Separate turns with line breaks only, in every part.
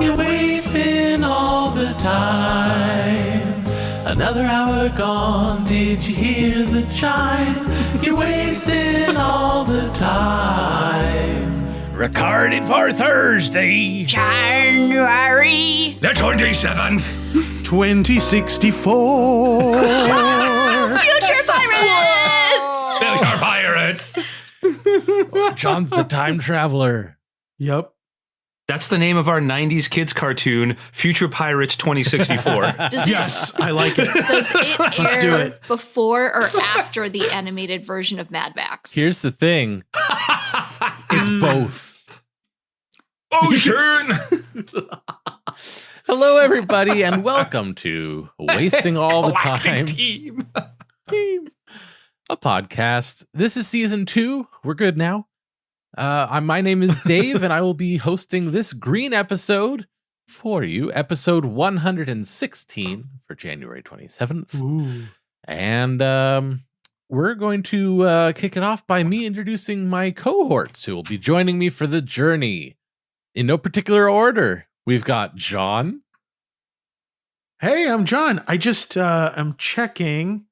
You're wasting all the time. Another hour gone, did you hear the chime? You're wasting all the time.
Recorded for Thursday,
January
the 27th.
2064.
Future Pirates!
Future Pirates.
John's the time traveler.
Yep.
That's the name of our 90s kids cartoon, Future Pirates 2064.
Yes, I like it.
Does it
Let's do
air
it.
before or after the animated version of Mad Max?
Here's the thing. It's both.
Ocean!
Hello, everybody, and welcome to Wasting All the
Galactic
Time,
Team.
a podcast. This is season 2. We're good now. My name is Dave, and I will be hosting this green episode for you, episode 116 for January 27th.
Ooh.
And we're going to kick it off by me introducing my cohorts who will be joining me for the journey. In no particular order, we've got John.
Hey, I'm John. I just I'm checking.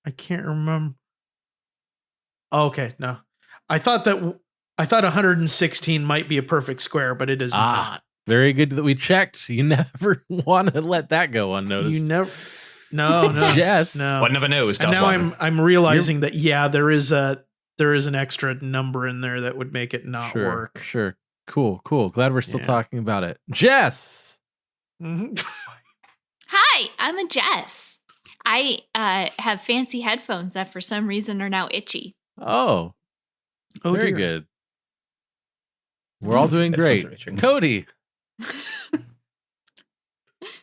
I can't remember. Oh, okay, no. I thought 116 might be a perfect square, but it is not.
Very good that we checked. You never want to let that go unnoticed.
You never. No.
Yes.
No.
One never knows.
And
does
now
one.
I'm realizing that there is an extra number in there that would make it not work.
Sure. Cool. Glad we're still
Yeah.
talking about it. Jess.
Mhm.
Hi, I'm a Jess. I have fancy headphones that for some reason are now itchy.
Oh,
Oh,
very
dear.
good. We're all doing great.
Headphones are itching.
Cody.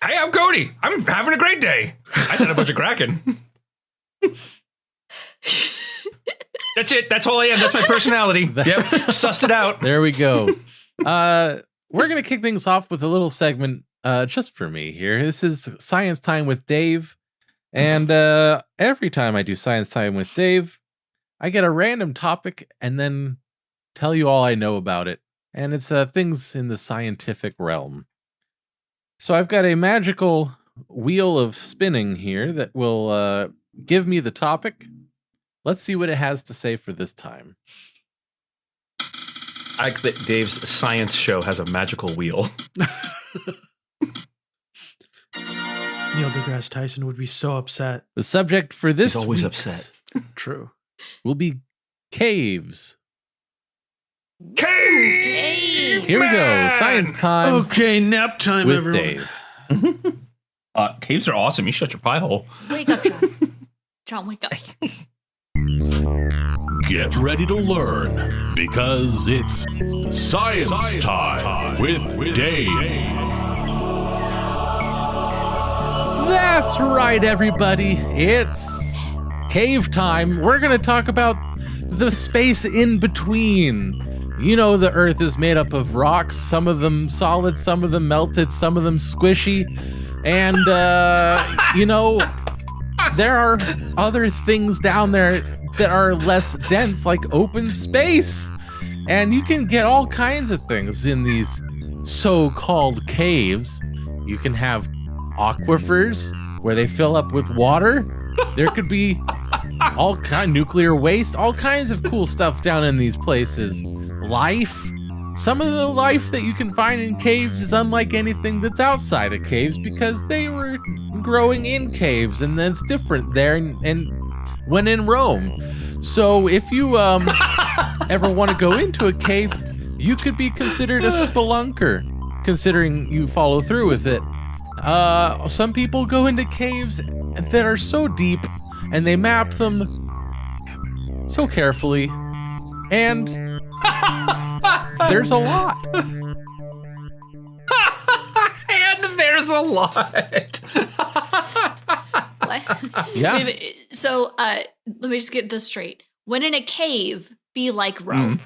Hey, I'm Cody. I'm having a great day. I said a bunch of Kraken. That's it. That's all I am. That's my personality. Yep. Sussed it out.
There we go. We're going to kick things off with a little segment just for me here. This is Science Time with Dave. And every time I do Science Time with Dave, I get a random topic and then tell you all I know about it. And it's things in the scientific realm. So I've got a magical wheel of spinning here that will give me the topic. Let's see what it has to say for this time.
I like that Dave's science show has a magical wheel.
Neil deGrasse Tyson would be so upset.
The subject for this
He's always
week's
upset.
True.
will be caves.
Cave!
Here we go. Science time
Okay, nap time,
with
everyone.
Dave.
Caves are awesome. You shut your pie hole.
Wake up, John. John, wake up.
Get ready to learn because it's Science Time with Dave.
That's right, everybody. It's cave time. We're going to talk about the space in between. You know, the Earth is made up of rocks, some of them solid, some of them melted, some of them squishy. And, there are other things down there that are less dense, like open space. And you can get all kinds of things in these so-called caves. You can have aquifers where they fill up with water. There could be all kind nuclear waste, all kinds of cool stuff down in these places. Life. Some of the life that you can find in caves is unlike anything that's outside of caves because they were growing in caves, and that's different there and when in Rome. So if you ever want to go into a cave, you could be considered a spelunker, considering you follow through with it. Some people go into caves that are so deep, and they map them so carefully, and there's a lot.
And there's a lot.
What?
Yeah.
Wait a minute. So let me just get this straight. When in a cave, be like Rome.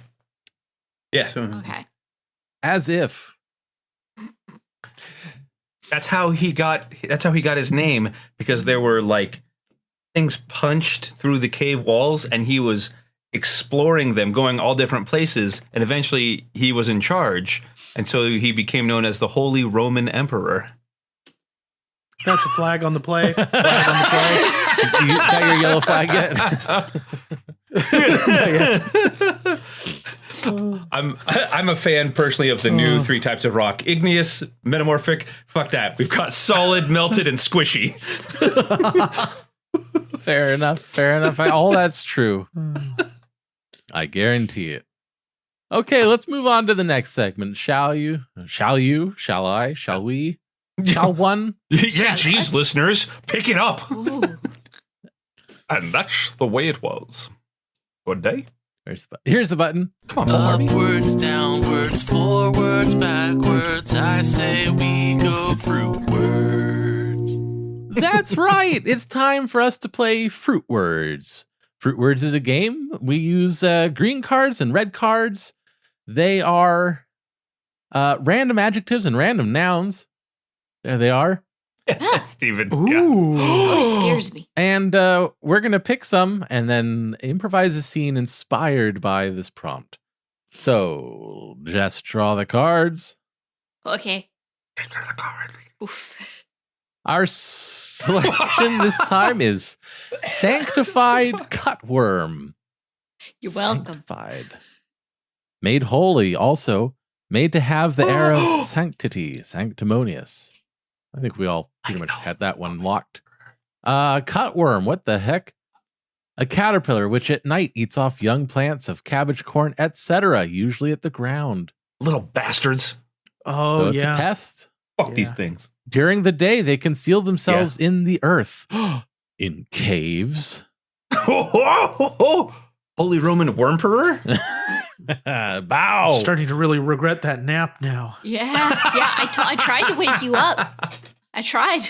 Yeah.
Okay.
As if.
That's how he got his name, because there were like things punched through the cave walls, and he was exploring them, going all different places, and eventually he was in charge. And so he became known as the Holy Roman Emperor.
That's a flag on the play. Flag on the play.
You got your yellow flag yet?
I'm a fan personally of the new 3 types of rock: igneous, metamorphic. Fuck that. We've got solid, melted, and squishy.
Fair enough. All that's true. I guarantee it. Okay, let's move on to the next segment. Shall you? Shall you? Shall I? Shall we? Shall one?
Yeah, geez, listeners, pick it up.
Ooh.
And that's the way it was. Good day.
Here's the button.
Come on, Paul Harvey.
Upwards, downwards, forwards, backwards. I say we go fruitwards.
That's right. It's time for us to play Fruit Words. Fruit Words is a game. We use green cards and red cards. They are random adjectives and random nouns. There they are.
Steven.
Ooh.
Oh, it scares me.
And we're going to pick some and then improvise a scene inspired by this prompt. So, just draw the cards.
Okay. Oof.
Our selection this time is Sanctified Cutworm.
You're welcome.
Sanctified. Made holy, also made to have the air of sanctity, sanctimonious. I think we all pretty much had that one locked. Cutworm, what the heck? A caterpillar which at night eats off young plants of cabbage, corn, etc., usually at the ground.
Little bastards.
Oh,
So it's
yeah.
a pest.
Fuck these things.
During the day, they conceal themselves in the earth, in caves.
Holy Roman Wormperor?
Bow.
Starting to really regret that nap now.
Yeah. I tried to wake you up. I tried.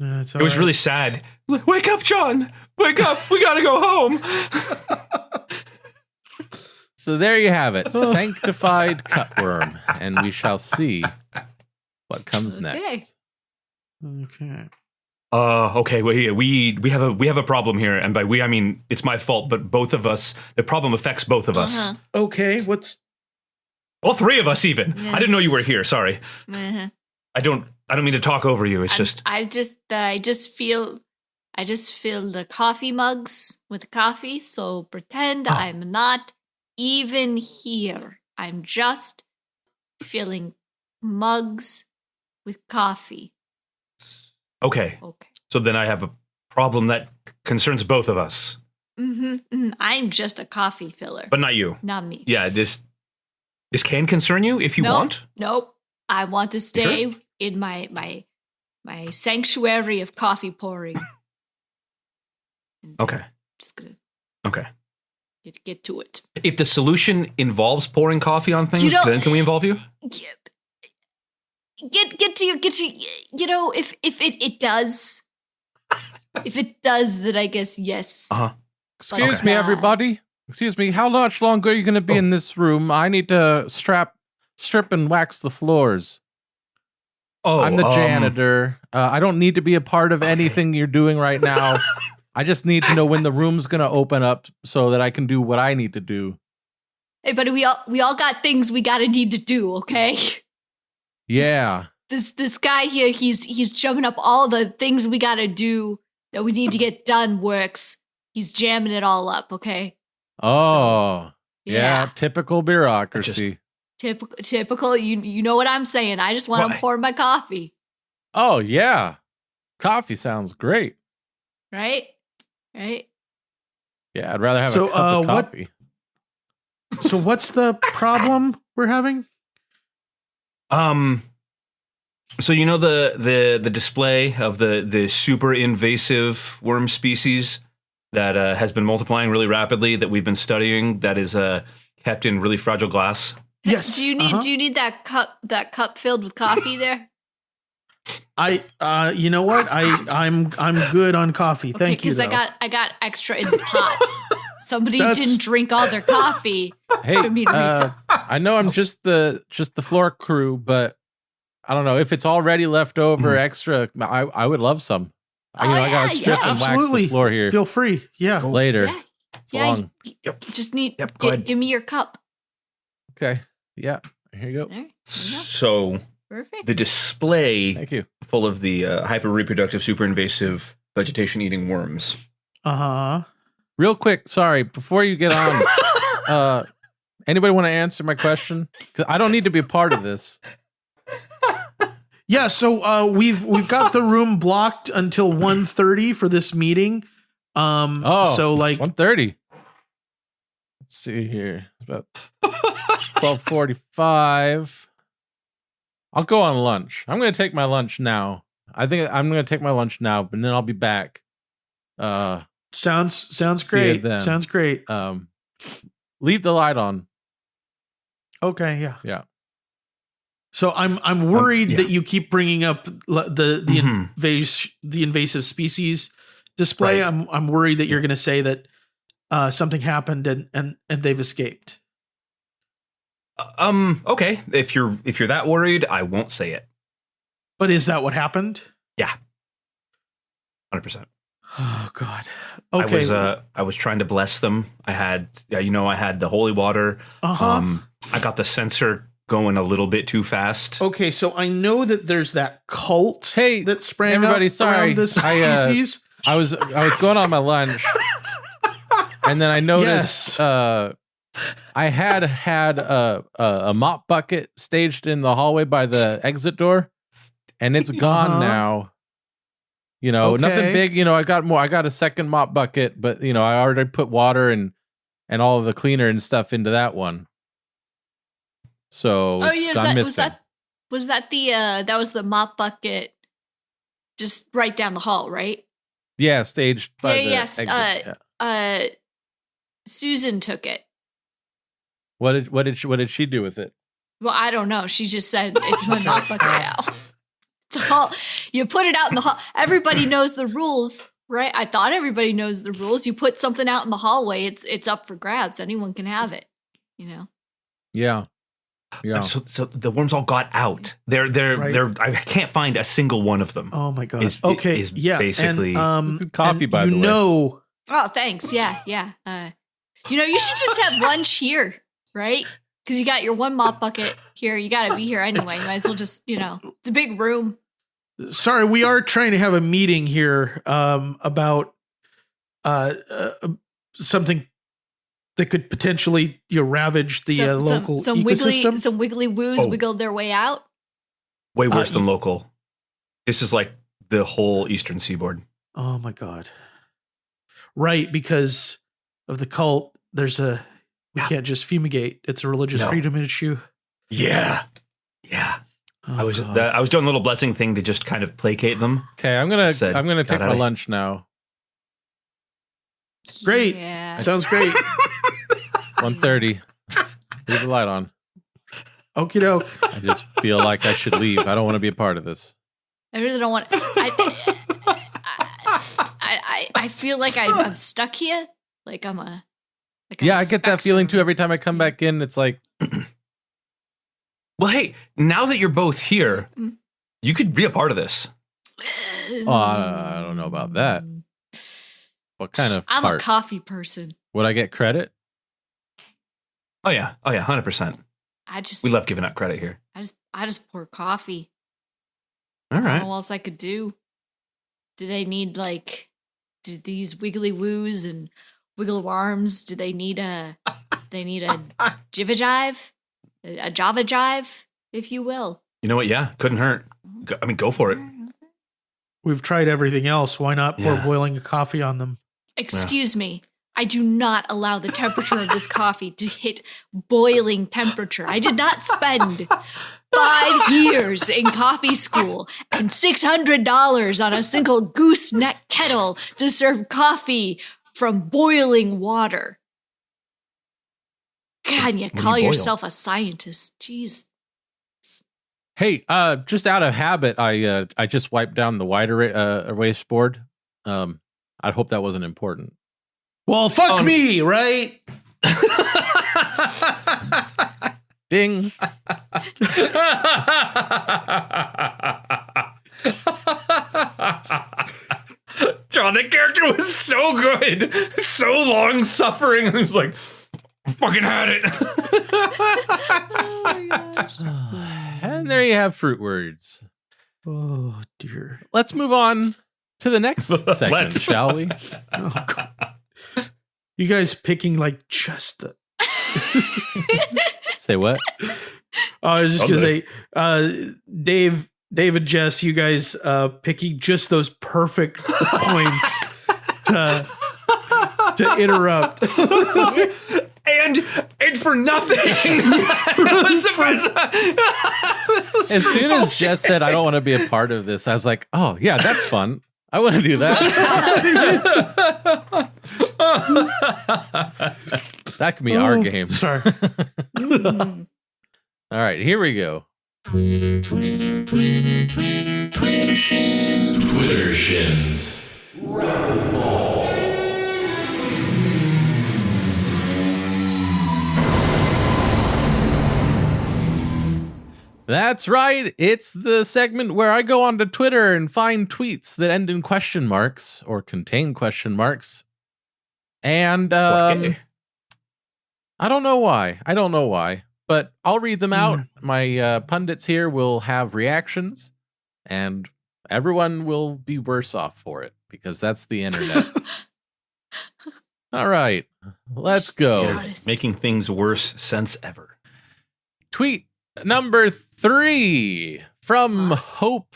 It's
It was really sad. Wake up, John! Wake up! We gotta go home!
So there you have it, Sanctified Cutworm, and we shall see what comes
Okay.
next.
Okay.
Okay. We have a problem here, and by we I mean it's my fault. But both of us, the problem affects both of us.
Uh-huh.
Okay. What's
All 3 of us, even.
Yeah.
I didn't know you were here. Sorry.
Uh-huh.
I don't mean to talk over you. It's just
I just feel the coffee mugs with coffee. So pretend I'm not even here. I'm just filling mugs with coffee.
okay.
Okay.
So then I have a problem that concerns both of us,
I'm just a coffee filler,
but not you.
not me.
Yeah. This can concern you if you want.
Nope. I want to stay in my sanctuary of coffee pouring. And
Okay.
Just gonna
Okay.
get to it.
If the solution involves pouring coffee on things,
You know-
then can we involve you?
Get to you know, if it does, then I guess yes.
Uh-huh.
Excuse
Okay.
me, everybody. Excuse me, how much longer are you going to be in this room? I need to strip and wax the floors.
Oh,
I'm the janitor. I don't need to be a part of anything you're doing right now. I just need to know when the room's going to open up so that I can do what I need to do.
Hey, buddy, we all got things we gotta need to do. Okay.
Yeah.
This guy here, he's jumping up all the things we gotta do that we need to get done. Works. He's jamming it all up. Okay.
Oh, yeah.
Yeah.
Typical bureaucracy.
Typical. You know what I'm saying. I just want to
What?
pour my coffee.
Oh, yeah. Coffee sounds great.
Right.
Yeah, I'd rather have
So,
a cup of
what-
coffee.
so? What's the problem we're having?
So you know the display of the super invasive worm species that has been multiplying really rapidly that we've been studying, that is kept in really fragile glass.
Yes.
Do you need that cup filled with coffee there?
You know what? I'm good on coffee.
Okay,
Thank you.
because
Though.
I got extra in the pot. Somebody
That's-
didn't drink all their coffee.
Hey,
for me to refill.
I know I'm just the floor crew, but I don't know if it's already left over extra. I would love some. I gotta strip and wax
absolutely.
the floor here
Feel free. Yeah.
later.
Yeah,
So long.
Just need
Yep, go ahead.
give me your cup.
Okay. Yeah. Here you go.
There you go.
So
Perfect.
the display
Thank you.
full of the hyper-reproductive, super-invasive, vegetation-eating worms.
Uh-huh.
Real quick, sorry, before you get on, anybody want to answer my question? Because I don't need to be a part of this.
Yeah, so we've got the room blocked until 1:30 for this meeting. So like
1:30. Let's see here. It's about 12:45. I'll go on lunch. I'm going to take my lunch now. I think I'm going to take my lunch now, but then I'll be back.
sounds
See you
great.
then.
Sounds great.
Leave the light on.
Okay, yeah.
Yeah.
So I'm worried
yeah.
that you keep bringing up the invasive species display.
Right.
I'm worried that you're going to say that something happened and they've escaped.
Okay. If you're that worried, I won't say it.
But is that what happened?
Yeah. 100%.
Oh God. Okay.
I was trying to bless them. I had the holy water.
Uh-huh.
I got the sensor going a little bit too fast.
Okay, so I know that there's that cult
Hey,
that sprang
everybody,
up
sorry.
around this species.
I was going on my lunch, and then I noticed
Yes.
I had a mop bucket staged in the hallway by the exit door, and it's gone
Uh-huh.
now. You know,
Okay.
nothing big. You know, I got a second mop bucket, but you know, I already put water and all of the cleaner and stuff into that one. So
Oh yeah,
I'm
was
missing.
that was the mop bucket just right down the hall, right?
Yeah, staged by the
yes.
exit. Yeah.
Susan took it.
What did she do with it?
Well, I don't know. She just said it's my mop bucket now. So you put it out in the hall. Everybody knows the rules, right? I thought everybody knows the rules. You put something out in the hallway, it's up for grabs. Anyone can have it, you know.
Yeah. Yeah.
So the worms all got out. They're
Right.
I can't find a single one of them.
Oh my God.
Is-
Okay.
is
yeah.
basically-
and,
Good coffee,
and
by the way.
You know.
Oh, thanks. Yeah. You know, you should just have lunch here, right? Because you got your one mop bucket here. You got to be here anyway. Might as well just, it's a big room.
Sorry, we are trying to have a meeting here about something that could potentially ravage the local ecosystem.
Some wiggly woos wiggled their way out.
Way worse than local. This is like the whole eastern seaboard.
Oh my God. Right, because of the cult, we can't just fumigate. It's a religious freedom issue.
Yeah.
Oh,
I was
God.
doing a little blessing thing to just kind of placate them.
Okay, I'm gonna
Said,
take
"Got
my
outta here."
lunch now.
Great.
Yeah.
Sounds great.
1:30. Leave the light on.
Okie doke.
I just feel like I should leave. I don't want to be a part of this.
I really don't want. I feel like I'm stuck here. Like I'm a.
Yeah, I get that feeling too every time I come
Yeah.
back in. It's like,
Well, hey, now that you're both here,
Mm.
you could be a part of this.
oh, I don't know about that. What kind of
I'm
part?
a coffee person.
Would I get credit?
Oh yeah, 100%.
I just
We love giving out credit here.
I just pour coffee.
All
I don't
right.
know what else I could do. Do they need do these wiggly woos and wiggle arms? Do they need a jive, a Java jive, if you will?
You know what? Yeah, couldn't hurt. Go for it.
We've tried everything else. Why not pour
Yeah.
boiling coffee on them?
Excuse me. I do not allow the temperature of this coffee to hit boiling temperature. I did not spend 5 years in coffee school and $600 on a single gooseneck kettle to serve coffee from boiling water. God, you
do you
call
boil?
yourself a scientist. Jeez.
Hey, just out of habit, I just wiped down the wide erase board. I hope that wasn't important.
Well, fuck me, right?
Ding.
John, the character It was so good, so long suffering. And he was like, I fucking had it.
Oh my gosh.
And there you have fruit words.
Oh dear.
Let's move on to the next segment,
Let's.
shall we?
Oh god. You guys picking like just the.
Say what?
I was just gonna
Okay.
say, David, Jess, you guys picking just those perfect points to interrupt.
and for nothing.
As soon as Jess said, I don't want to be a part of this, I was like, oh, yeah, that's fun. I want to do that. That could be our
Oh,
game.
Sorry.
Mm.
All right, here we go.
Twitter shins.
That's right. It's the segment where I go onto Twitter and find tweets that end in question marks or contain question marks. And
Okay.
I don't know why, but I'll read them out. My pundits here will have reactions, and everyone will be worse off for it because that's the internet. All right, let's go.
Ridiculous.
Making things worse since ever.
Tweet number 3 from Hope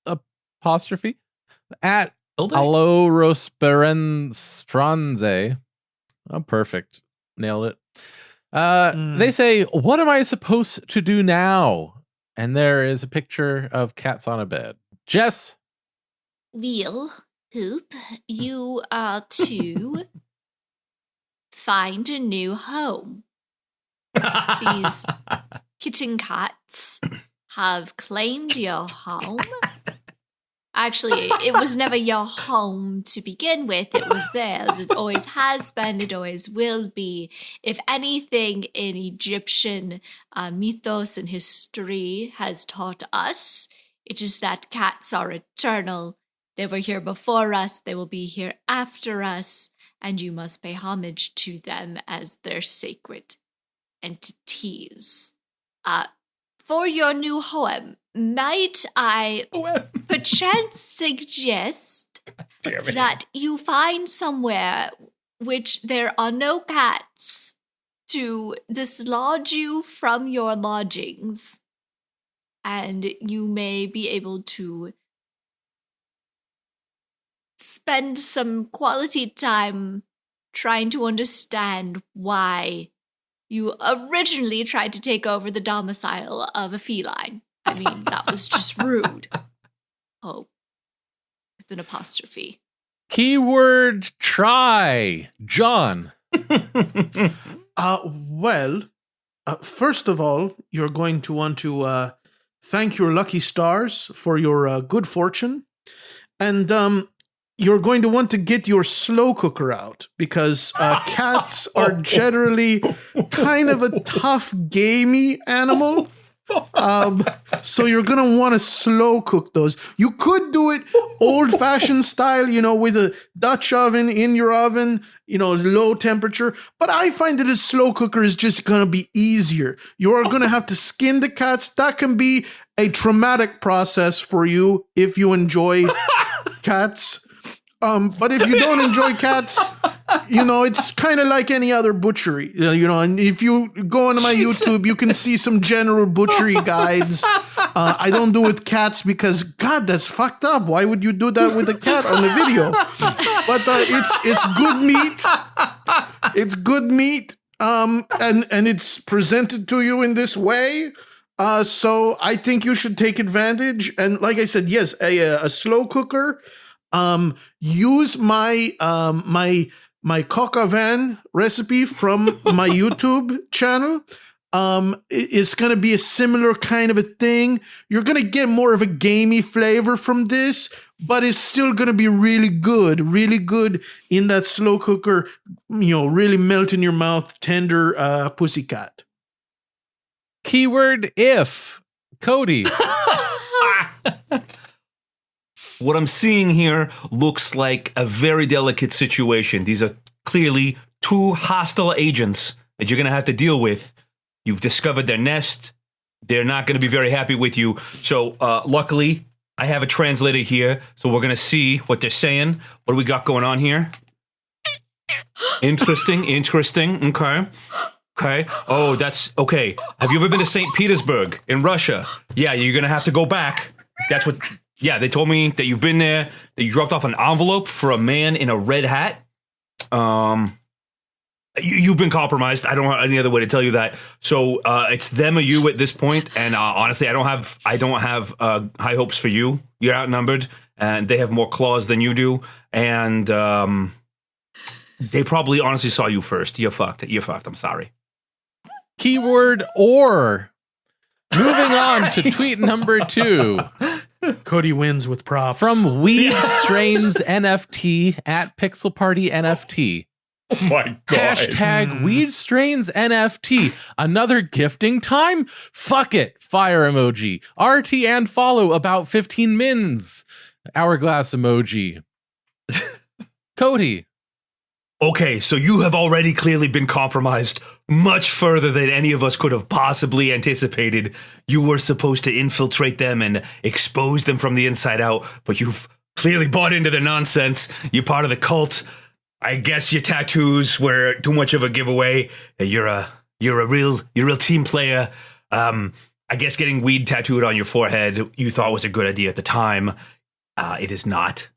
apostrophe at Allo Rosperanze. Oh, perfect. Nailed it. They say, what am I supposed to do now? And there is a picture of cats on a bed. Jess?
Well, Hoop, you are to find a new home. These kitten cats have claimed your home. Actually, it was never your home to begin with. It was theirs. It always has been. It always will be. If anything in Egyptian mythos and history has taught us, it is that cats are eternal. They were here before us. They will be here after us. And you must pay homage to them as their sacred entities. For your new home, might I perchance suggest that you find somewhere which there are no cats to dislodge you from your lodgings, and you may be able to spend some quality time trying to understand why you originally tried to take over the domicile of a feline. I mean, that was just rude. Oh, with an apostrophe.
Keyword try. John.
Well, first of all, you're going to want to thank your lucky stars for your good fortune. And you're going to want to get your slow cooker out because cats are generally kind of a tough, gamey animal. So you're going to want to slow cook those. You could do it old-fashioned style, with a Dutch oven in your oven, low temperature. But I find that a slow cooker is just going to be easier. You are going to have to skin the cats. That can be a traumatic process for you if you enjoy cats. But if you don't enjoy cats, it's kind of like any other butchery, and if you go onto my YouTube, you can see some general butchery guides. I don't do it with cats because, God, that's fucked up. Why would you do that with a cat on the video? But it's good meat. It's good meat. And it's presented to you in this way. So I think you should take advantage. And like I said, yes, a slow cooker. Use my my coq au vin recipe from my YouTube channel. It's going to be a similar kind of a thing. You're going to get more of a gamey flavor from this, but it's still going to be really good in that slow cooker, really melt in your mouth, tender pussycat.
Keyword if. Cody.
what I'm seeing here looks like a very delicate situation. These are clearly two hostile agents that you're going to have to deal with. You've discovered their nest. They're not going to be very happy with you. So luckily, I have a translator here. So we're going to see what they're saying. What do we got going on here? Interesting. Okay. Oh, that's okay. Have you ever been to St. Petersburg in Russia? Yeah, you're going to have to go back. That's what... Yeah, they told me that you've been there, that you dropped off an envelope for a man in a red hat. You've been compromised. I don't have any other way to tell you that. So it's them or you at this point. And honestly, I don't have high hopes for you. You're outnumbered, and they have more claws than you do. And they probably honestly saw you first. You're fucked. I'm sorry.
Keyword or. Moving on to tweet number 2.
Cody wins with props.
From Weed Strains NFT at Pixel Party NFT.
Oh my God.
Hashtag Weed Strains NFT. Another gifting time? Fuck it. Fire emoji. RT and follow about 15 mins. Hourglass emoji. Cody.
Okay, so you have already clearly been compromised much further than any of us could have possibly anticipated. You were supposed to infiltrate them and expose them from the inside out, but you've clearly bought into their nonsense. You're part of the cult. I guess your tattoos were too much of a giveaway. You're a real team player. I guess getting weed tattooed on your forehead you thought was a good idea at the time. It is not.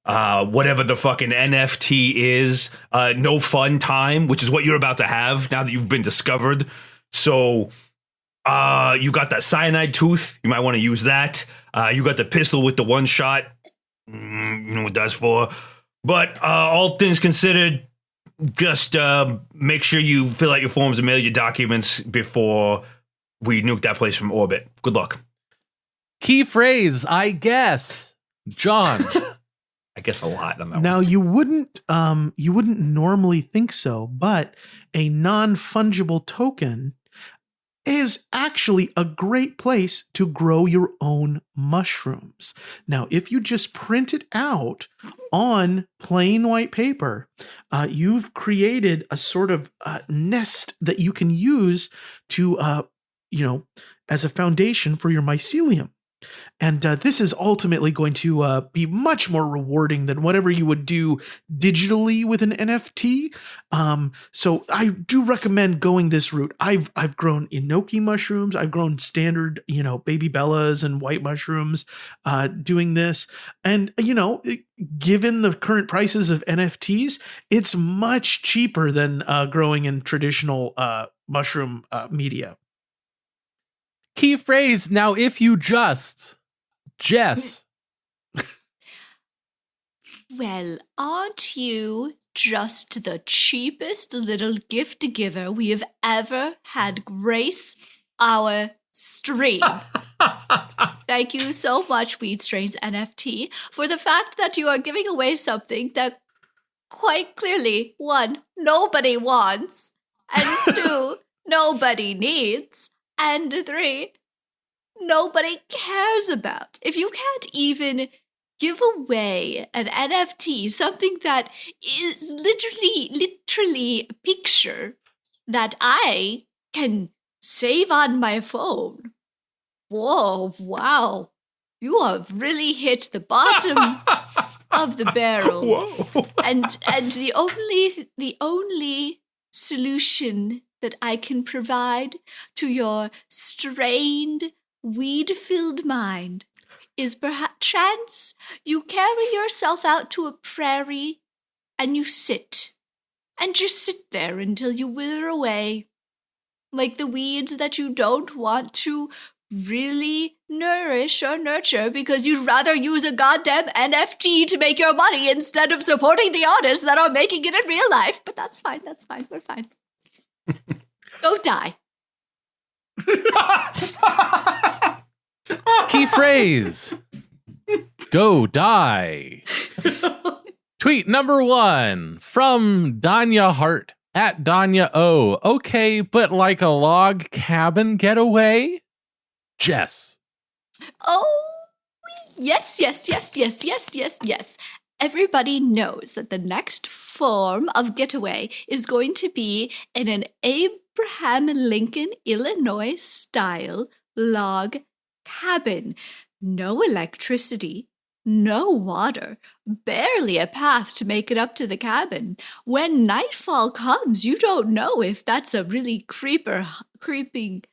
Whatever the fucking NFT is, no fun time, which is what you're about to have now that you've been discovered. So you got that cyanide tooth. You might want to use that. You got the pistol with the one shot. You know what that's for. But all things considered, just make sure you fill out your forms and mail your documents before we nuke that place from orbit. Good luck.
Key phrase, I guess. John.
I guess a lot on that one.
Now you wouldn't normally think so, but a non-fungible token is actually a great place to grow your own mushrooms. Now, if you just print it out on plain white paper, you've created a sort of nest that you can use to, as a foundation for your mycelium. And this is ultimately going to be much more rewarding than whatever you would do digitally with an NFT. So I do recommend going this route. I've grown enoki mushrooms. I've grown standard, baby bellas and white mushrooms doing this. And, given the current prices of NFTs, it's much cheaper than growing in traditional mushroom media.
Key phrase, now if you Jess.
Well, aren't you just the cheapest little gift giver we have ever had grace our stream? Thank you so much, Weed Strains NFT, for the fact that you are giving away something that quite clearly, 1, nobody wants, and 2, nobody needs, and 3, nobody cares about. If you can't even give away an NFT, something that is literally a picture that I can save on my phone. Whoa, wow. You have really hit the bottom of the barrel.
Whoa.
And the only solution that I can provide to your strained, weed-filled mind is perchance you carry yourself out to a prairie and you sit. And just sit there until you wither away. Like the weeds that you don't want to really nourish or nurture because you'd rather use a goddamn NFT to make your money instead of supporting the artists that are making it in real life. But that's fine, we're fine. Go die.
Key phrase, go die. Tweet number 1 from Danya Hart at Danya O. Okay, but like a log cabin getaway? Jess.
Oh, Yes. Everybody knows that the next form of getaway is going to be in an Abraham Lincoln, Illinois style log cabin. No electricity, no water, barely a path to make it up to the cabin. When nightfall comes, you don't know if that's a really creeping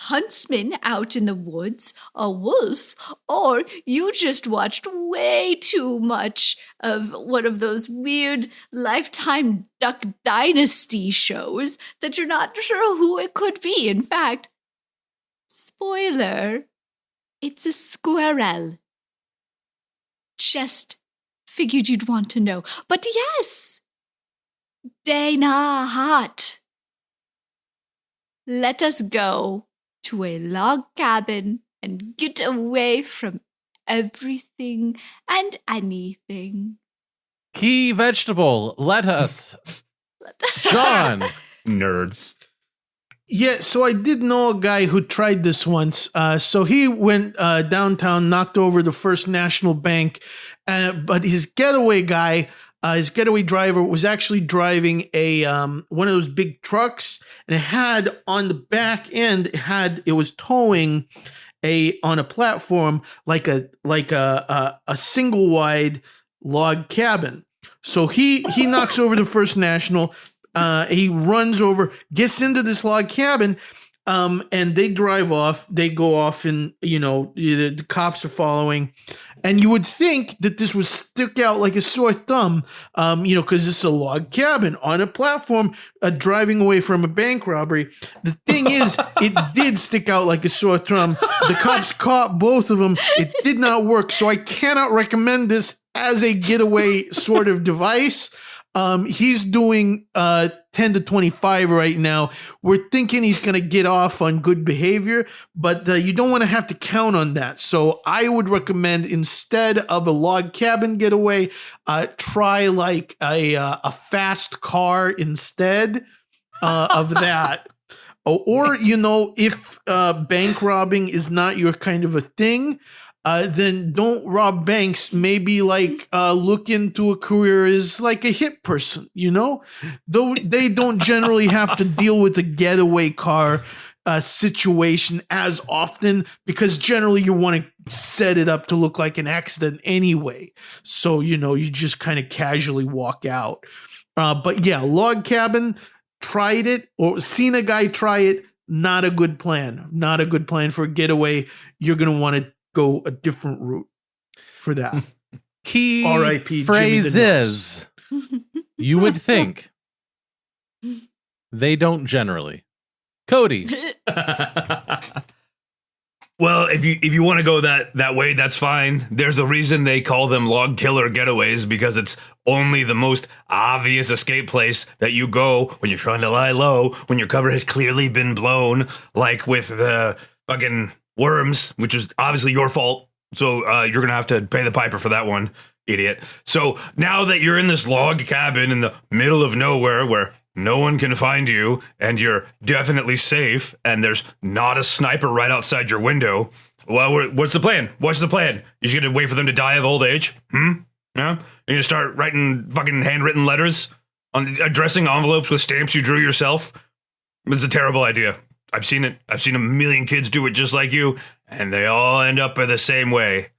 huntsman out in the woods, a wolf, or you just watched way too much of one of those weird Lifetime Duck Dynasty shows that you're not sure who it could be. In fact, spoiler, it's a squirrel. Just figured you'd want to know. But yes, Dana Hot. Let us go to a log cabin and get away from everything and anything.
Key vegetable, lettuce. John.
Nerds.
Yeah, so I did know a guy who tried this once. So he went downtown, knocked over the First National Bank, but his getaway guy, his getaway driver, was actually driving a one of those big trucks, and it had on the back end, it was towing on a platform like a single wide log cabin. So he knocks over the First National. He runs over, gets into this log cabin, and they drive off. They go off, and the cops are following. And you would think that this would stick out like a sore thumb, because it's a log cabin on a platform, driving away from a bank robbery. The thing is, it did stick out like a sore thumb. The cops caught both of them. It did not work. So I cannot recommend this as a getaway sort of device. He's doing 10 to 25 right now. We're thinking he's going to get off on good behavior, but you don't want to have to count on that. So I would recommend, instead of a log cabin getaway, try like a fast car instead of that. Or, if bank robbing is not your kind of a thing, then don't rob banks. Maybe look into a career as like a hit person, Though they don't generally have to deal with a getaway car situation as often, because generally you want to set it up to look like an accident anyway. So, you just kind of casually walk out. But yeah, log cabin, tried it or seen a guy try it. Not a good plan. Not a good plan for a getaway. You're going to want to go a different route for that.
Key
R.I.P.
phrase is, you would think. They don't generally. Cody.
Well, if you want to go that way, that's fine. There's a reason they call them log killer getaways, because it's only the most obvious escape place that you go when you're trying to lie low, when your cover has clearly been blown, like with the fucking worms, which is obviously your fault. So you're going to have to pay the piper for that one, idiot. So now that you're in this log cabin in the middle of nowhere where no one can find you, and you're definitely safe, and there's not a sniper right outside your window. Well, what's the plan? What's the plan? You're just gonna wait for them to die of old age? Yeah? You're gonna start writing fucking handwritten letters, addressing envelopes with stamps you drew yourself? It's a terrible idea. I've seen it. I've seen a million kids do it just like you, and they all end up the same way.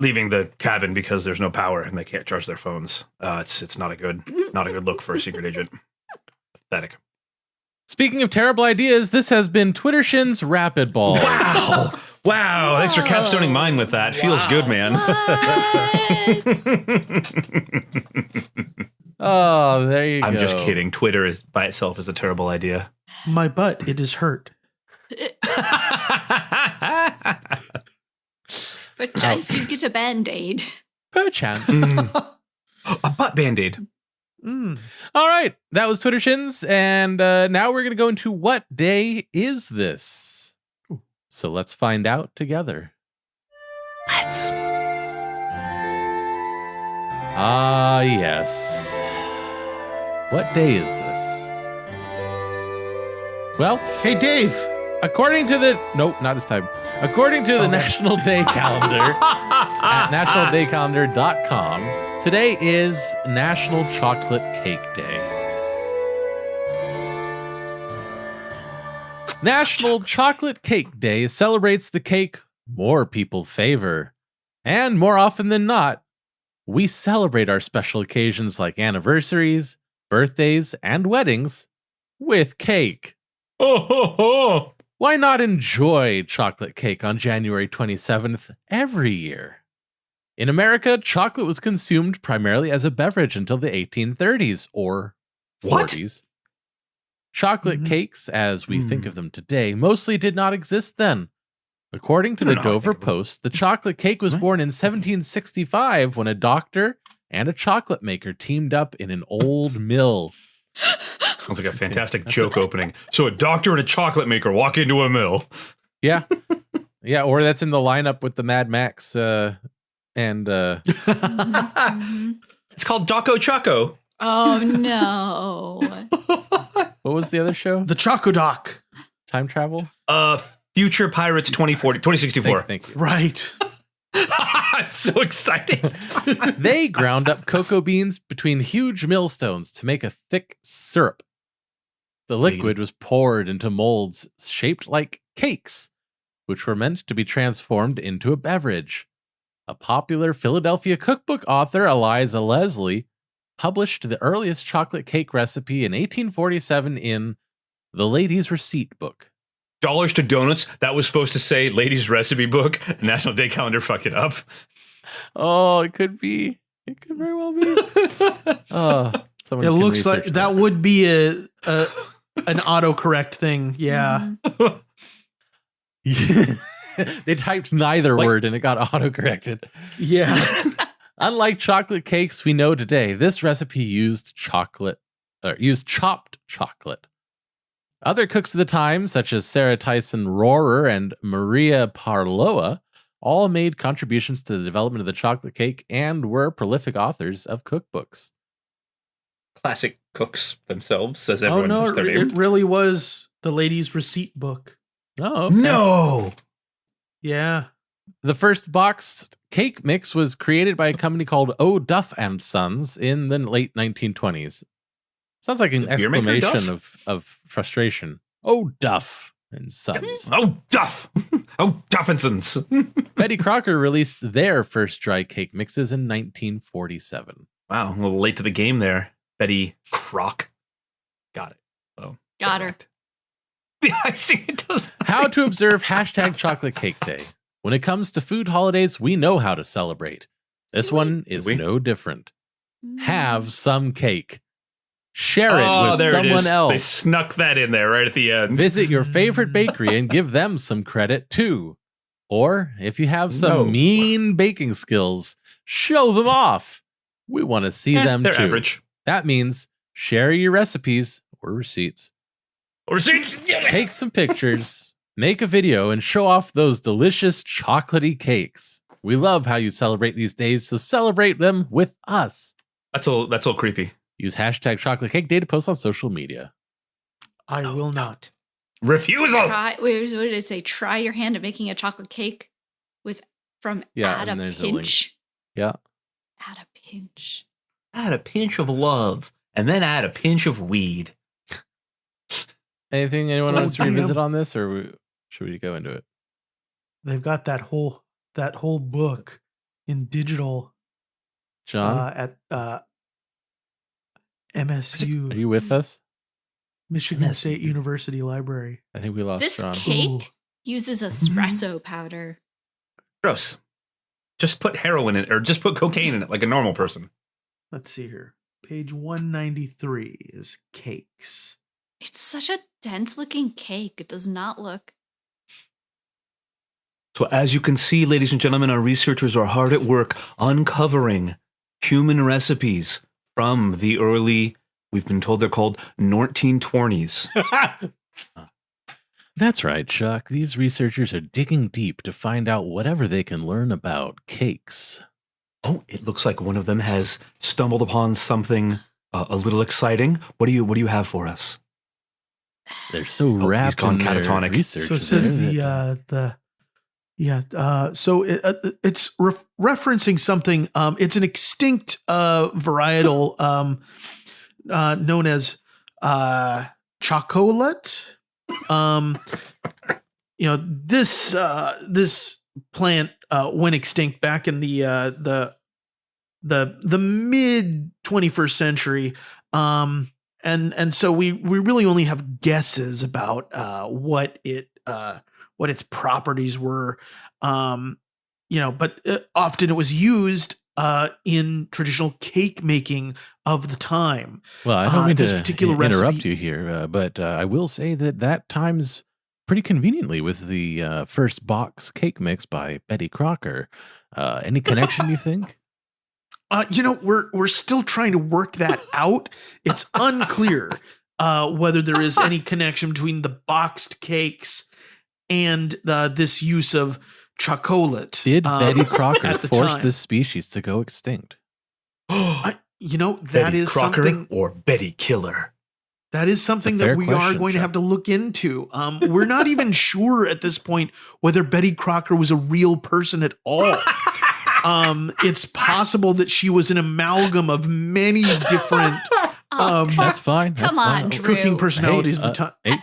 Leaving the cabin because there's no power and they can't charge their phones. It's not a good look for a secret agent. Pathetic.
Speaking of terrible ideas, this has been Twitter Shin's Rapid Balls.
Wow. Thanks for capstoning mine with that. Feels good, man.
Oh, there you go.
I'm just kidding. Twitter is by itself is a terrible idea.
My butt, it is hurt.
Perchance you get a Band-Aid.
Perchance.
A butt Band-Aid.
All right. That was Twitter Shins. And now we're going to go into what day is this? So let's find out together.
Let's.
Ah, yes. What day is this? Well,
Hey, Dave.
According to the nope, not this time. According to the National Day Calendar at nationaldaycalendar.com, today is National Chocolate Cake Day. National Chocolate Cake Day celebrates the cake more people favor. And more often than not, we celebrate our special occasions like anniversaries, birthdays, and weddings with cake.
Oh, ho, ho.
Why not enjoy chocolate cake on January 27th every year? In America, chocolate was consumed primarily as a beverage until the 1830s or
What?
40s. Chocolate cakes, as we think of them today, mostly did not exist then. According to
I
the
don't know how I
Dover
think of them.
Post, the chocolate cake was born in 1765 when a doctor and a chocolate maker teamed up in an old mill.
Sounds like a fantastic joke opening. So a doctor and a chocolate maker walk into a mill.
Yeah. Yeah, or that's in the lineup with the Mad Max and
It's called Doco Choco.
Oh no.
what was the other show?
The Choco Doc.
Time travel?
Future Pirates 2064.
Thank you.
Right.
I'm so excited.
They ground up cocoa beans between huge millstones to make a thick syrup. The liquid was poured into molds shaped like cakes, which were meant to be transformed into a beverage. A popular Philadelphia cookbook author, Eliza Leslie, published the earliest chocolate cake recipe in 1847 in The Lady's Receipt Book.
Dollars to donuts. That was supposed to say ladies' recipe book. National Day Calendar fucked it up.
Oh, it could be. It could very well be. Someone
It
can
looks like
research
that would be an autocorrect thing. Yeah.
They typed neither word and it got autocorrected.
Yeah.
Unlike chocolate cakes we know today, this recipe used chopped chocolate. Other cooks of the time, such as Sarah Tyson Rohrer and Maria Parloa, all made contributions to the development of the chocolate cake and were prolific authors of cookbooks.
Classic cooks themselves, as
Oh
everyone
no,
knows their name.
it really was the lady's receipt book.
Oh, okay.
No.
Yeah.
The first boxed cake mix was created by a company called O. Duff and Sons in the late 1920s. Sounds like an
Beer maker,
exclamation
Duff?
of frustration. Oh, Duff and Sons.
Oh, Duff. Oh, Duffinsons.
Betty Crocker released their first dry cake mixes in 1947.
Wow, a little late to the game there. Betty Crock. Got it. Oh,
Got her.
The icing, it does.
How to observe hashtag chocolate cake day. When it comes to food holidays, we know how to celebrate. This one is
we?
no different. Have some cake. Share it with
there
someone
it is. They
else.
snuck that in there right at the end.
Visit your favorite bakery and give them some credit too. Or if you have some mean baking skills, show them off. We want to see them
they're
too.
average.
That means share your recipes or receipts.
Receipts.
Take some pictures, make a video, and show off those delicious chocolatey cakes. We love how you celebrate these days, so celebrate them with us.
That's all creepy.
Use hashtag chocolate cake day to post on social media.
I will not.
Refusal.
What did it say? Try your hand at making a chocolate cake add
and
a
there's a link.
pinch.
Yeah.
Add a pinch.
Add a pinch of love, and then add a pinch of weed.
Anything anyone
Oh,
wants to
damn.
revisit on this, or should we go into it?
They've got that whole book in digital
John,
at MSU,
are you with us?
Michigan
MSU.
State University Library.
I think we lost
This
John.
cake uses espresso powder.
Gross. Just put heroin in it, or just put cocaine in it like a normal person.
Let's see here. Page 193 is cakes.
It's such a dense looking cake. It does not look.
So as you can see, ladies and gentlemen, our researchers are hard at work uncovering human recipes from the early, we've been told they're called 1920s.
That's right, Chuck. These researchers are digging deep to find out whatever they can learn about cakes.
Oh, it looks like one of them has stumbled upon something a little exciting. What do you have for us?
They're so wrapped
gone
in their
catatonic.
research.
So it says it's referencing something. It's an extinct varietal known as chocolate. This plant went extinct back in the mid 21st century. And so we really only have guesses about what its properties were. But often it was used in traditional cake making of the time.
Well, I don't mean
this
to
particular
interrupt
recipe-
you here, but I will say that times pretty conveniently with the first box cake mix by Betty Crocker. Any connection, you think?
We're still trying to work that out. It's unclear whether there is any connection between the boxed cakes and this use of chocolate.
Did Betty Crocker
at the
force
time.
this species to go extinct?
That
Betty
is
Crocker
something.
or Betty Killer.
That is something
fair
that we are
question,
going to
Chuck.
have to look into. We're not even sure at this point whether Betty Crocker was a real person at all. It's possible that she was an amalgam of many different
That's fine. That's
Come on,
fine.
Drew.
cooking personalities of the time.
Hey,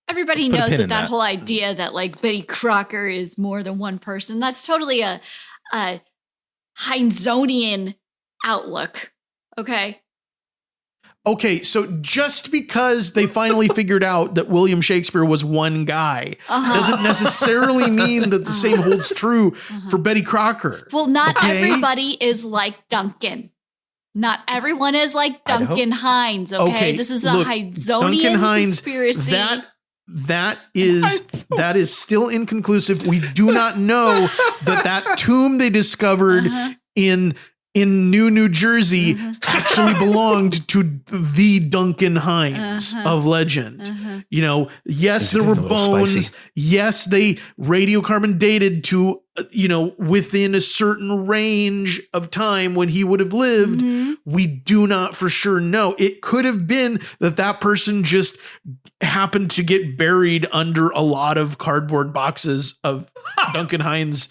Everybody
Let's put a
knows
pin in
that
that.
whole idea that like Betty Crocker is more than one person. That's totally a Heinzonian outlook. Okay.
Okay, so just because they finally figured out that William Shakespeare was one guy doesn't necessarily mean that the same holds true for Betty Crocker.
Well, not
Okay.
everybody is like Duncan. Not everyone is like
Idaho?
Duncan Hines. Okay, this is a
look,
Heinzonian
Duncan Hines,
conspiracy.
That is still inconclusive. We do not know that tomb they discovered in New Jersey actually belonged to the Duncan Hines of legend. Yes, there were
getting a little
bones.
spicy.
Yes, they radiocarbon dated to within a certain range of time when he would have lived. We do not for sure know. It could have been that person just happened to get buried under a lot of cardboard boxes of Duncan Hines,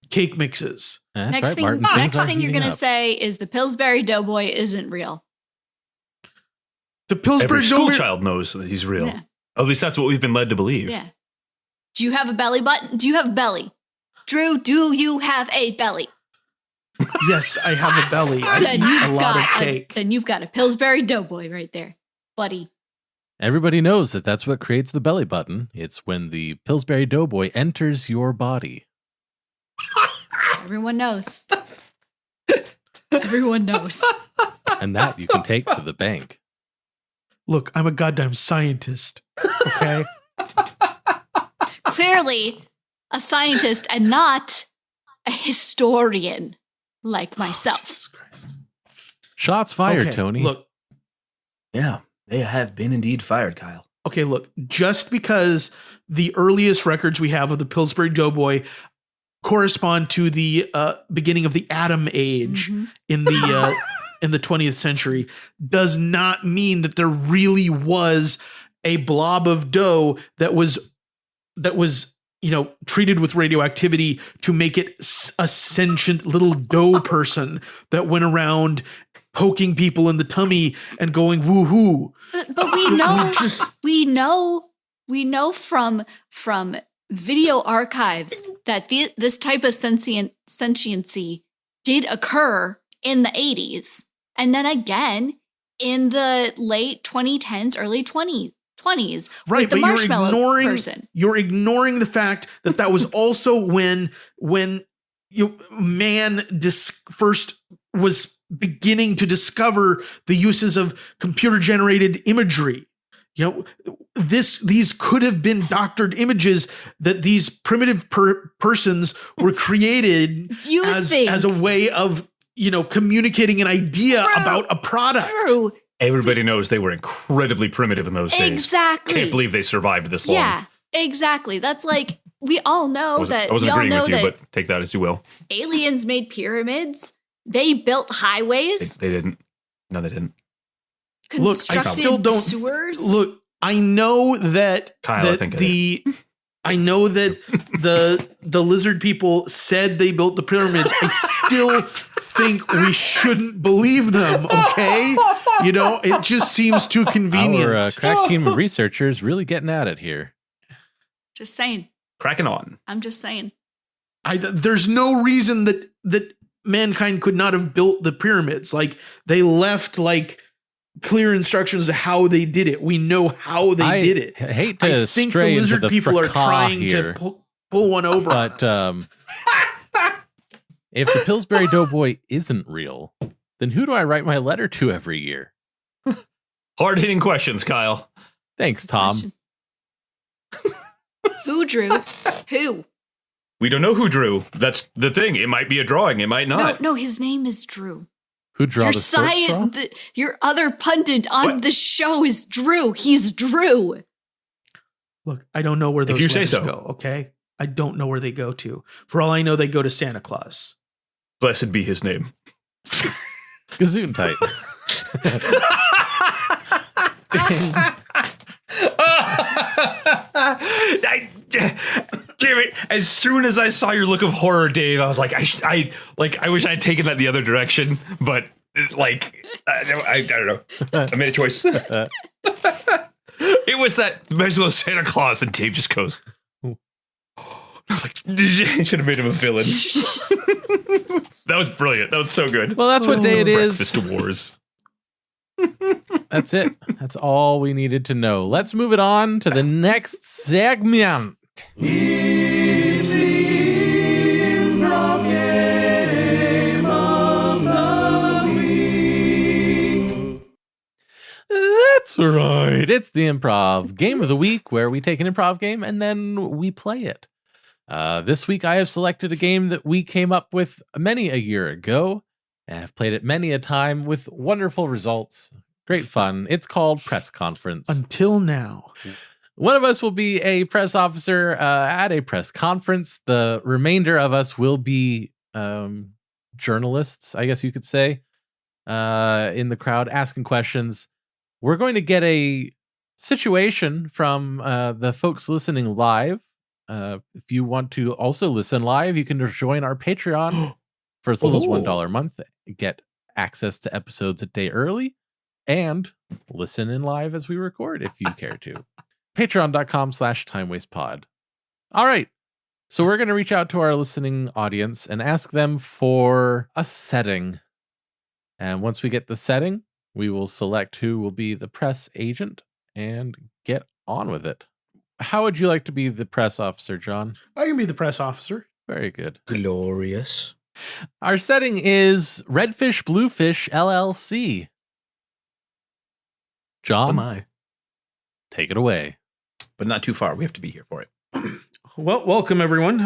cake mixes.
That's
Next
right,
thing,
Martin. Things
next
are
thing you're
heating
gonna
up.
say is the Pillsbury Doughboy isn't real.
The Pillsbury
Every school
Doughboy.
child knows that he's real.
Yeah.
At least that's what we've been led to believe.
Yeah. Do you have a belly button? Do you have a belly? Drew, do you have a belly?
Yes, I have a belly. I
Then
eat
you've
a lot of
got
cake.
then you've got a Pillsbury Doughboy right there, buddy.
Everybody knows that's what creates the belly button. It's when the Pillsbury Doughboy enters your body.
Everyone knows. Everyone knows.
And that you can take to the bank.
Look, I'm a goddamn scientist. Okay.
Clearly, a scientist and not a historian like myself.
Shots fired,
Okay,
Tony.
Look,
Yeah, they have been indeed fired, Kyle.
okay, look, just because the earliest records we have of the Pillsbury Doughboy correspond to the beginning of the Atom Age in the 20th century does not mean that there really was a blob of dough that was treated with radioactivity to make it a sentient little dough person that went around poking people in the tummy and going woohoo.
But we know
just-
we know from video archives that this type of sentiency did occur in the 80s and then again in the late 2010s, early 2020s
Right,
with the
but you're
marshmallow
ignoring
person.
you're ignoring the fact that was also when man first was beginning to discover the uses of computer generated imagery. These could have been doctored images that these primitive persons were created as a way of communicating an idea about a product.
True.
Everybody knows they were incredibly primitive in those days.
Exactly.
Can't believe they survived this long.
Yeah, exactly. That's like we all know
I wasn't agreeing with you, but take that as you will.
aliens made pyramids. They built highways.
They didn't. No, they didn't.
Look, I
constructed
still don't
sewers?
look. I know that
Kyle, I think
I know that the lizard people said they built the pyramids. I still think we shouldn't believe them. Okay, it just seems too convenient.
Our crack team of researchers really getting at it here.
Just saying.
Cracking on.
I'm just saying.
There's no reason that mankind could not have built the pyramids. Like they left clear instructions of how they did it. We know how they did it.
I hate to
I think the
stray into
lizard
the
people are
fracas
trying
here,
to pull one over.
but
on us.
if the Pillsbury Doughboy isn't real, then who do I write my letter to every year?
Hard-hitting questions, Kyle.
Thanks, Tom.
Question. Who drew? Who?
We don't know who drew. That's the thing. It might be a drawing. It might not.
No, his name is Drew.
Who draw
Your
the sports straw?
science, your other pundit on the show is Drew. He's Drew.
Look, I don't know where those
you say
letters
so.
go. Okay, I don't know where they go to. For all I know, they go to Santa Claus.
Blessed be his name.
Gesundheit.
Damn it! As soon as I saw your look of horror, Dave, I was like, I wish I had taken that the other direction, but I don't know. I made a choice. It was that might as well Santa Claus, and Dave just goes. I was like, should have made him a villain. That was brilliant. That was so good.
Well, that's what day it is.
Breakfast Wars.
That's it. That's all we needed to know. Let's move it on to the next segment.
It's the Improv Game of the Week.
That's right. It's the Improv Game of the Week, where we take an improv game and then we play it. This week, I have selected a game that we came up with many a year ago. And I've played it many a time with wonderful results. Great fun. It's called Press Conference.
Until now.
One of us will be a press officer at a press conference. The remainder of us will be journalists, I guess you could say, in the crowd asking questions. We're going to get a situation from the folks listening live. If you want to also listen live, you can join our Patreon for as little as $1 a month. Get access to episodes a day early and listen in live as we record if you care to. Patreon.com/timewastepod. All right. So we're going to reach out to our listening audience and ask them for a setting. And once we get the setting, we will select who will be the press agent and get on with it. How would you like to be the press officer, John?
I can be the press officer.
Very good.
Glorious.
Our setting is Redfish Bluefish LLC. John,
I?
take it away.
But not too far. We have to be here for it.
Well, welcome everyone.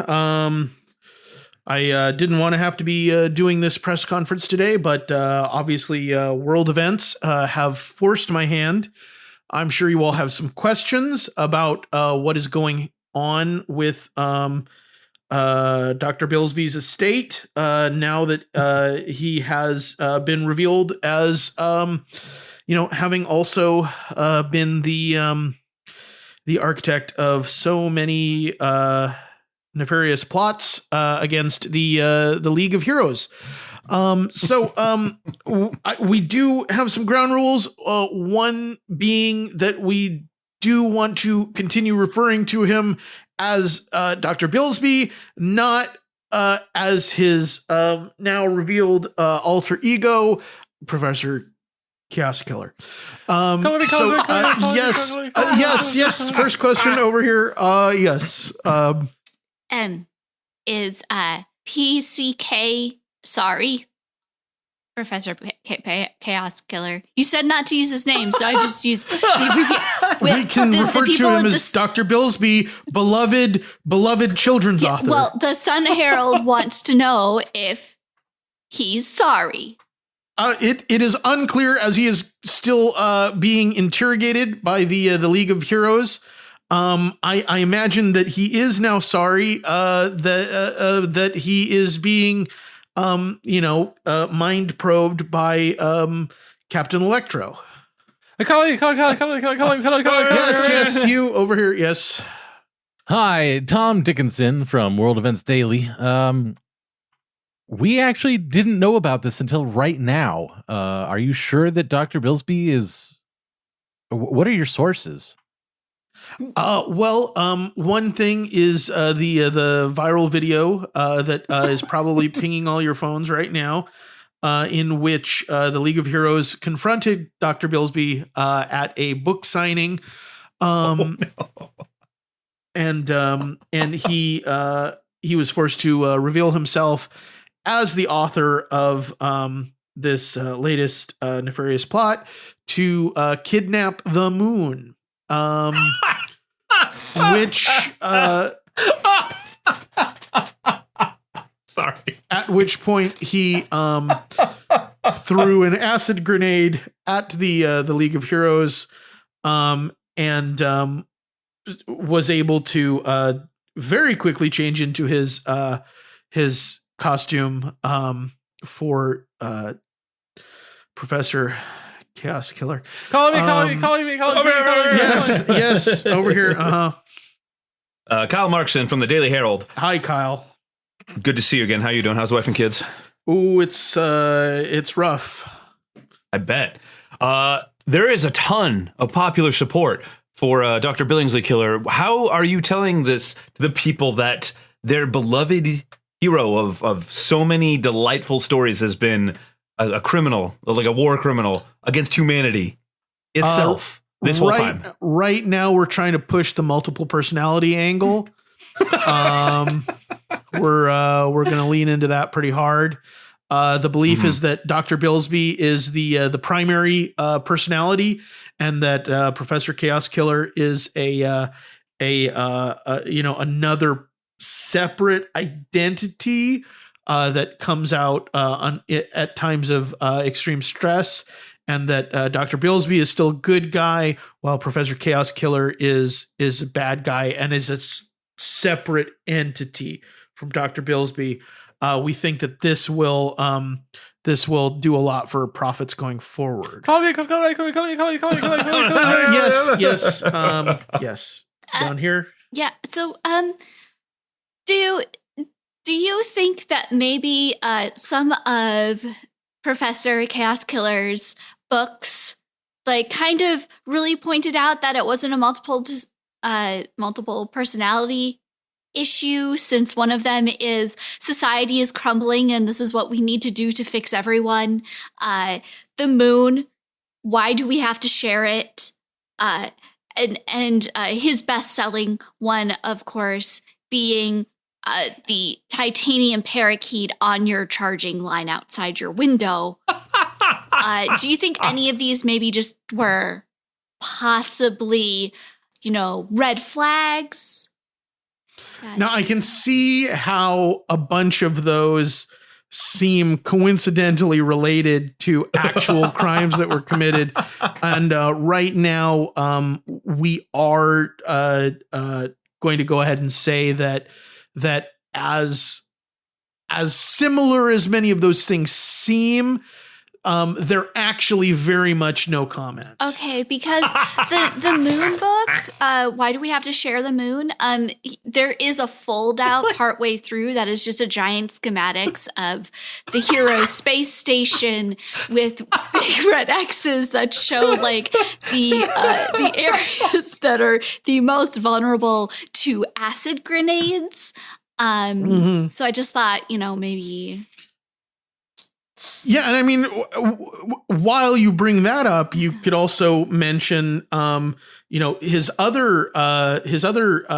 I didn't want to have to be doing this press conference today, but obviously world events have forced my hand. I'm sure you all have some questions about what is going on with Dr. Bilsby's estate now that he has been revealed as having also been the architect of so many nefarious plots against the League of Heroes. We do have some ground rules. One being that we do want to continue referring to him as Dr. Bilsby, not as his now revealed alter ego, Professor Chaos Killer. Yes. First question over here. Yes.
Is PCK sorry, Professor Chaos Killer? You said not to use his name, so I just used the abbreviation.
We can refer to him as Dr. Bilsby, beloved children's author.
Well, the Sun Herald wants to know if he's sorry.
It is unclear, as he is still being interrogated by the League of Heroes. I imagine that he is now sorry that he is being mind probed by Captain Electro.
Cody.
Yes, you over here. Yes.
Hi, Tom Dickinson from World Events Daily. We actually didn't know about this until right now. Are you sure that Dr. Billsby is... What are your sources?
One thing is the viral video that is probably pinging all your phones right now, in which the League of Heroes confronted Dr. Billsby at a book signing, and he was forced to reveal himself as the author of this latest nefarious plot to kidnap the moon. Which
Sorry.
at which point he threw an acid grenade at the League of Heroes, and was able to very quickly change into his costume for Professor Chaos Killer.
Call me.
Yes, over here.
Kyle Markson from the Daily Herald.
Hi, Kyle.
Good to see you again. How you doing? How's the wife and kids?
Ooh, it's rough.
I bet. There is a ton of popular support for Dr. Billingsley Killer. How are you telling this to the people that their beloved hero of so many delightful stories has been a criminal, like a war criminal against humanity itself this whole time?
Right now, we're trying to push the multiple personality angle. We're going to lean into that pretty hard. The belief is that Dr. Billsby is the primary personality, and that Professor Chaos Killer is another separate identity that comes out at times of extreme stress, and that Dr. Billsby is still a good guy, while Professor Chaos Killer is a bad guy and is a separate entity from Dr. Billsby. We think that this will do a lot for profits going forward. Yes. Yes. Down here.
Yeah. So, do you think that maybe some of Professor Chaos Killer's books, like, kind of really pointed out that it wasn't a multiple personality issue, since one of them is society is crumbling and this is what we need to do to fix everyone? The moon, why do we have to share it? And his best-selling one, of course, being the titanium parakeet on your charging line outside your window. Do you think any of these maybe just were possibly, red flags?
Now, I can see how a bunch of those seem coincidentally related to actual crimes that were committed. And right now, we are going to go ahead and say that as similar as many of those things seem, they're actually very much no comment.
Okay, because the moon book, why do we have to share the moon? There is a fold out partway through that is just a giant schematics of the hero space station with big red X's that show like the areas that are the most vulnerable to acid grenades. So I just thought, maybe.
Yeah, and I mean, while you bring that up, you could also mention, his other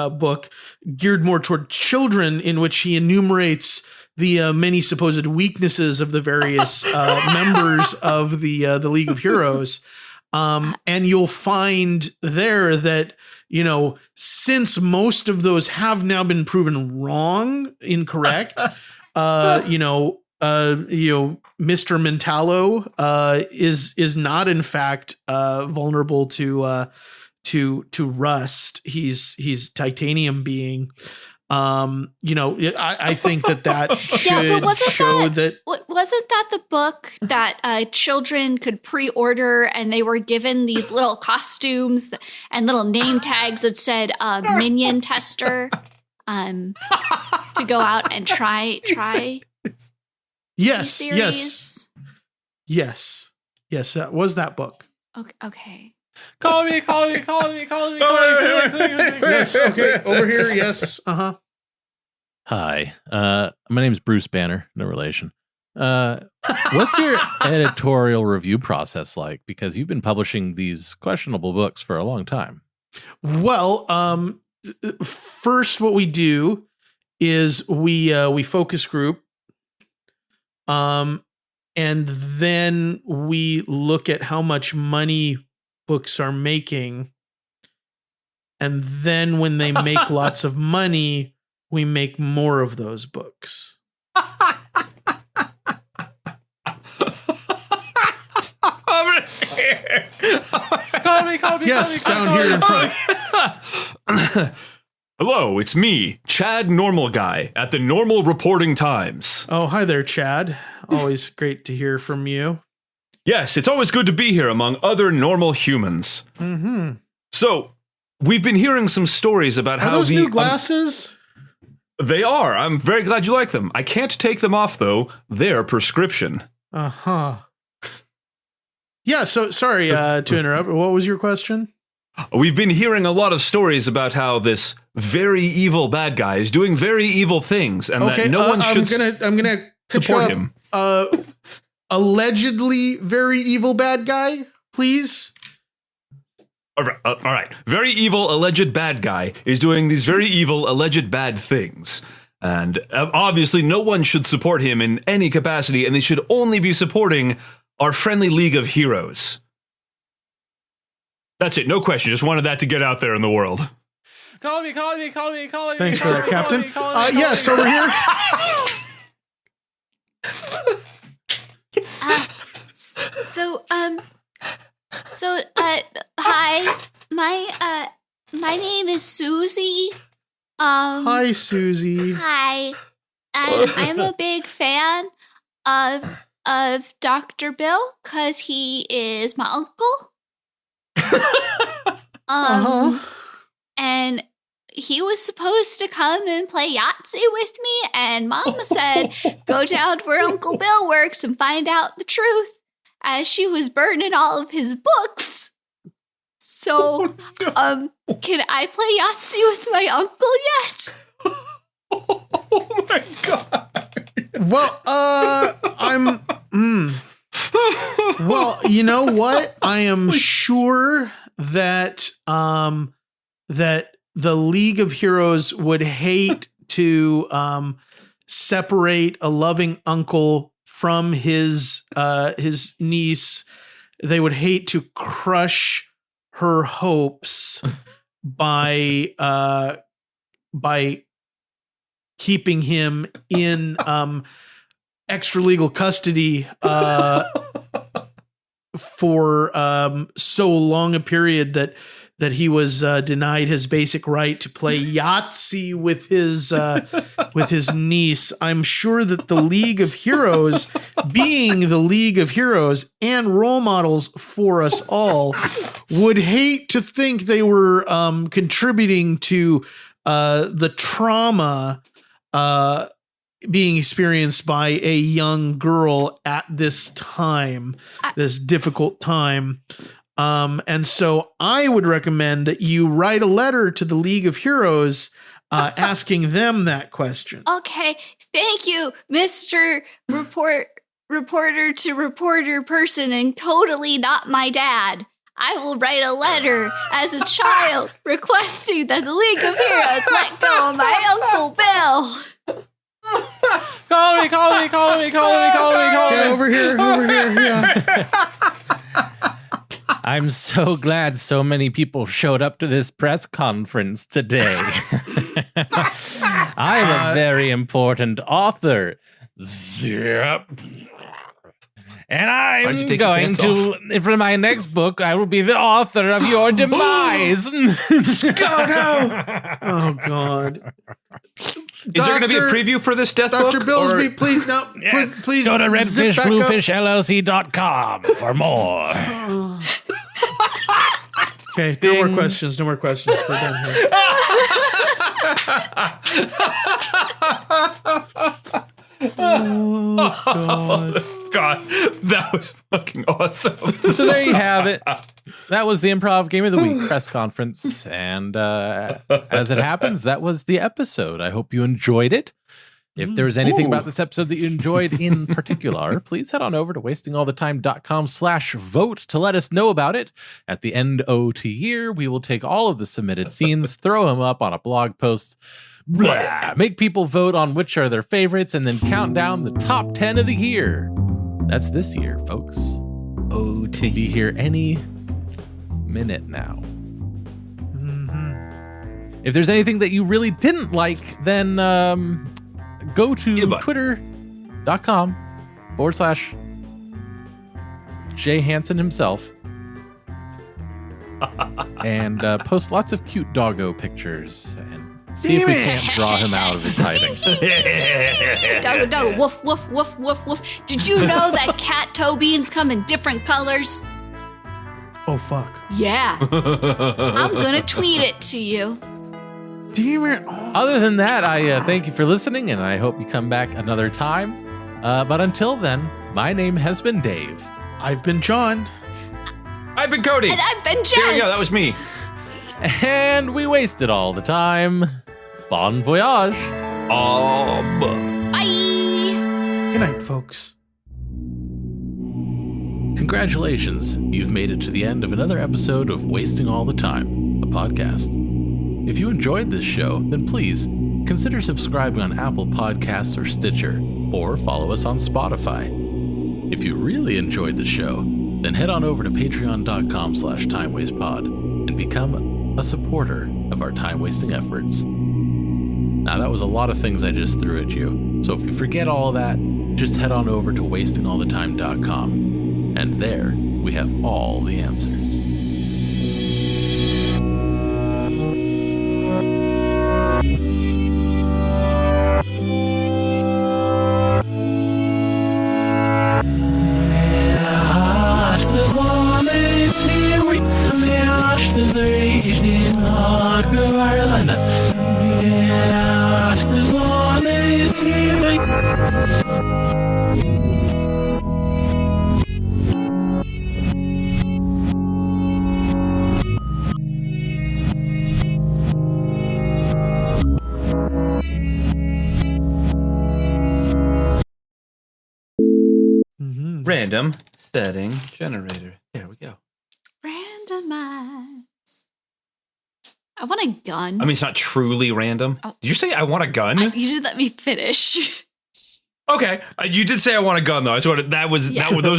book geared more toward children, in which he enumerates the many supposed weaknesses of the various members of the League of Heroes, and you'll find there that since most of those have now been proven incorrect, Mr. Mentalo is not in fact vulnerable to rust. He's titanium being, I think that should show that.
Wasn't that the book that children could pre-order, and they were given these little costumes and little name tags that said "Minion Tester" to go out and try.
Yes,
series?
yes. That was that book.
Okay.
Call me.
Yes. Okay. Over here. Yes.
Hi. My name's Bruce Banner. No relation. What's your editorial review process like? Because you've been publishing these questionable books for a long time.
Well, first, what we do is we focus group, and then we look at how much money books are making, and then when they make lots of money, we make more of those books. Yes, down here in front.
Hello, it's me, Chad Normal Guy, at the Normal Reporting Times.
Oh, hi there, Chad. Always great to hear from you.
Yes, it's always good to be here among other normal humans.
Mm-hmm.
So, we've been hearing some stories about
Are
how
those new glasses?
They are. I'm very glad you like them. I can't take them off, though. They're prescription.
Uh-huh. Yeah, so sorry to interrupt. What was your question?
We've been hearing a lot of stories about how this very evil bad guy is doing very evil things, and that no one should
I'm gonna
support him.
Allegedly very evil bad guy, please.
All right. Very evil alleged bad guy is doing these very evil alleged bad things. And obviously no one should support him in any capacity, and they should only be supporting our friendly League of Heroes. That's it. No question. Just wanted that to get out there in the world.
Call me.
Thanks for that, Captain. Yes, over here.
Hi. My name is Susie.
Hi, Susie.
Hi. I'm a big fan of Dr. Bill because he is my uncle. And he was supposed to come and play Yahtzee with me, and Mama said, go down to where Uncle Bill works and find out the truth, as she was burning all of his books. So, can I play Yahtzee with my uncle yet?
Oh my God.
Well, well, you know what? I am sure that that the League of Heroes would hate to separate a loving uncle from his niece. They would hate to crush her hopes by keeping him in extralegal custody for so long a period that he was denied his basic right to play Yahtzee with his niece. I'm sure that the League of Heroes, being the League of Heroes and role models for us all, would hate to think they were contributing to the trauma being experienced by a young girl at this time, this difficult time. And so I would recommend that you write a letter to the League of Heroes asking them that question.
Okay, thank you, Mr. Reporter to reporter person, and totally not my dad. I will write a letter as a child requesting that the League of Heroes let go of my Uncle Bill.
Call me.
Yeah, over here, yeah.
I'm so glad so many people showed up to this press conference today. I'm a very important author. Yep. And I'm going to, for my next book, I will be the author of your demise.
Oh, God.
Is there going to be a preview for this death book?
Dr. Billsby,
or-
please, no. Please
Go to
zip back up.
redfishbluefishllc.com for more.
Okay, no more questions. No more questions. We're done here. Oh, God.
God, that was fucking awesome.
So there you have it. That was the Improv Game of the Week press conference. And as it happens, that was the episode. I hope you enjoyed it. If there's anything about this episode that you enjoyed in particular, please head on over to wastingallthetime.com/vote to let us know about it. At the end of year, we will take all of the submitted scenes, throw them up on a blog post, make people vote on which are their favorites, and then count down the top 10 of the year. That's this year, folks.
OT.
Be here any minute now. If there's anything that you really didn't like, then go to twitter.com/Jay Hansen himself and post lots of cute doggo pictures and see if we can't draw him out of his hiding.
Doggo, woof, woof, woof, woof, woof. Did you know that cat toe beans come in different colors?
Oh, fuck.
Yeah. I'm gonna tweet it to you.
Damn it.
Other than that, I thank you for listening, and I hope you come back another time. But until then, my name has been Dave.
I've been John.
I've been Cody.
And I've been Jess.
There we go. That was me.
And we wasted all the time. Bon voyage.
Bye.
Good night, folks.
Congratulations, you've made it to the end of another episode of Wasting All the Time, a podcast. If you enjoyed this show, then please consider subscribing on Apple Podcasts or Stitcher, or follow us on Spotify. If you really enjoyed the show, then head on over to patreon.com/timewastepod and become a supporter of our time-wasting efforts. Now, that was a lot of things I just threw at you, so if you forget all that, just head on over to wastingallthetime.com, and there we have all the answers.
Random setting generator. There we go.
Randomize. I want a gun.
I mean, it's not truly random.
Oh.
Did you say I want a gun?
You should let me finish.
Okay, you did say I want a gun, though. I sort of those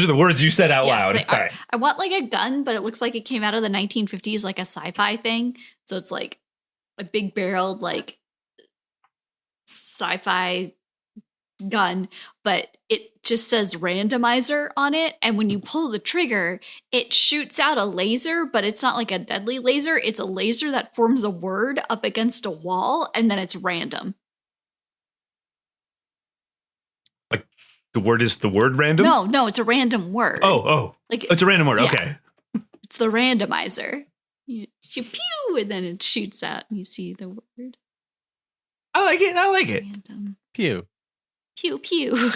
are the words you said out loud.
They
All
are.
right.
I want like a gun, but it looks like it came out of the 1950s, like a sci-fi thing. So it's like a big barreled, like sci-fi gun, but it just says randomizer on it. And when you pull the trigger, it shoots out a laser, but it's not like a deadly laser. It's a laser that forms a word up against a wall, and then it's random.
The word is the word random?
No, it's a random word.
Oh.
Like
It's a random word.
yeah.
Okay.
It's the randomizer. You pew, and then it shoots out, and you see the word.
I like it.
Random.
Pew.
Pew, pew.